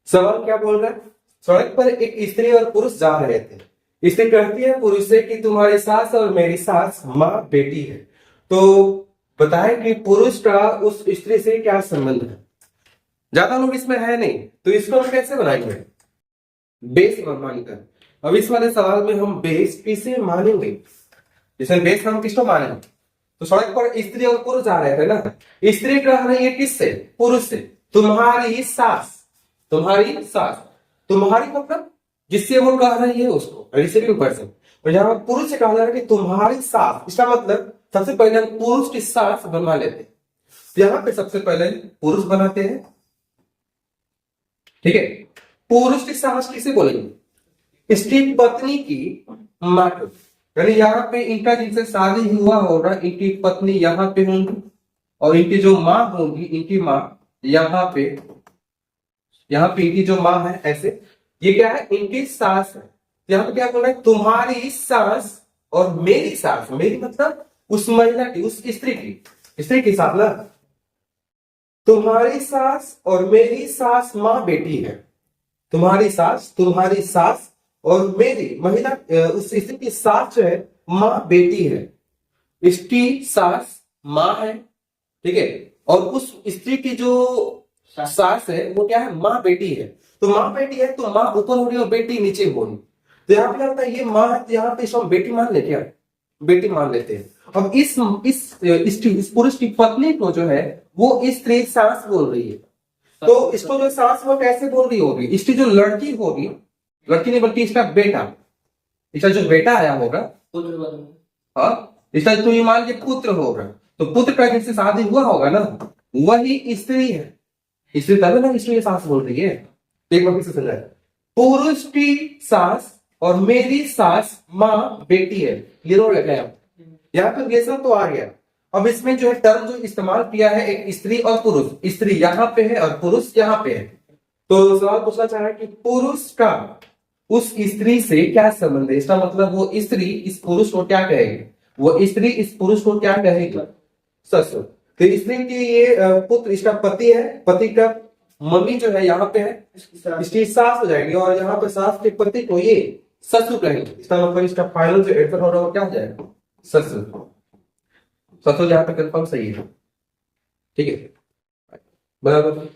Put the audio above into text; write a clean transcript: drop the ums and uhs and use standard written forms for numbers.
सवाल क्या बोल रहा है? सड़क पर एक स्त्री और पुरुष जा रहे थे। स्त्री कहती है पुरुष से कि तुम्हारी सास और मेरी सास माँ बेटी है। तो बताए कि पुरुष का उस स्त्री से क्या संबंध है। ज्यादा लोग इसमें है नहीं, तो इसको हम कैसे बनाएंगे? बेस मानकर। अब इस वाले सवाल में हम बेस किसे मानेंगे? जैसे बेस हम किसको मानेंगे? तो सड़क पर स्त्री और पुरुष जा रहे थे ना। स्त्री कह रही है किससे? पुरुष से। तुम्हारी सास, तुम्हारी सास, तुम्हारी मतलब जिससे वो कह रही है उसको, रिसीविंग पर्सन। और यहाँ पुरुष से कहा जा रहा है कि तुम्हारी सास, इसका मतलब सबसे पहले हम पुरुष की सास बनवा लेते हैं। तो यहाँ पे सबसे पहले पुरुष बनाते हैं, ठीक है। पुरुष की सास किसे बोलेंगे? इसकी पत्नी की मां को। यानी यहाँ पे इनका जिनसे शादी हुआ होगा, इनकी पत्नी यहाँ पे होंगी और इनकी जो माँ होगी, इनकी माँ यहाँ पे इनकी जो माँ है, ऐसे ये क्या है? इनकी सास है। यहाँ पे क्या बोल रहा है? तुम्हारी सास और मेरी सास, मेरी मतलब उस महिला की, उस स्त्री की सास ना। तुम्हारी सास और मेरी सास माँ बेटी है। तुम्हारी सास और मेरी महिला उस स्त्री की सास जो है माँ बेटी है। इसकी सास माँ है, ठीक है। और उस स्त्री की जो सास है वो क्या है? माँ बेटी है। तो माँ बेटी है तो माँ ऊपर हो रही और बेटी नीचे हो रही। तो यहाँ पे क्या होता है? ये माँ है, यहाँ पे इसको हम बेटी मान लेते हैं, बेटी मान लेते हैं। अब इस पुरुष की पत्नी को जो है वो स्त्री सास बोल रही है। तो इसको जो सास वो कैसे बोल रही होगी? इसकी जो लड़की होगी, लड़की नहीं बल्कि इसका बेटा, इसका जो बेटा आया होगा, हाँ, इसका तो ये मान लीजिए पुत्र होगा। तो पुत्र का जिससे शादी हुआ होगा ना, वही स्त्री है। स्त्री तभी ना स्त्री सास बोल रही है। एक बार किसे समझाए? पुरुष की सास और मेरी सास माँ बेटी है। क्लियर हो गया? यहाँ पर रिलेशन तो आ गया। अब इसमें जो है टर्म जो इस्तेमाल किया है, एक स्त्री और पुरुष, स्त्री यहाँ पे है और पुरुष यहाँ पे है। तो सवाल पूछना चाह रहा है कि पुरुष का उस स्त्री से क्या संबंध है। इसका मतलब वो स्त्री इस पुरुष को क्या कहेगी? वो स्त्री इस पुरुष को क्या कहेगी? ससुर। तो स्त्री की ये पुत्र, इसका पति है, पति का मम्मी जो है यहाँ पे है, इसकी सास हो जाएगी। और यहाँ पे सास के पति को ये ससुर कहेंगे। इसका मतलब इसका फाइनल जो आंसर हो रहा है वो क्या हो जाएगा? ससुर। ससुर यहाँ पे कंफर्म सही है, ठीक है, बराबर।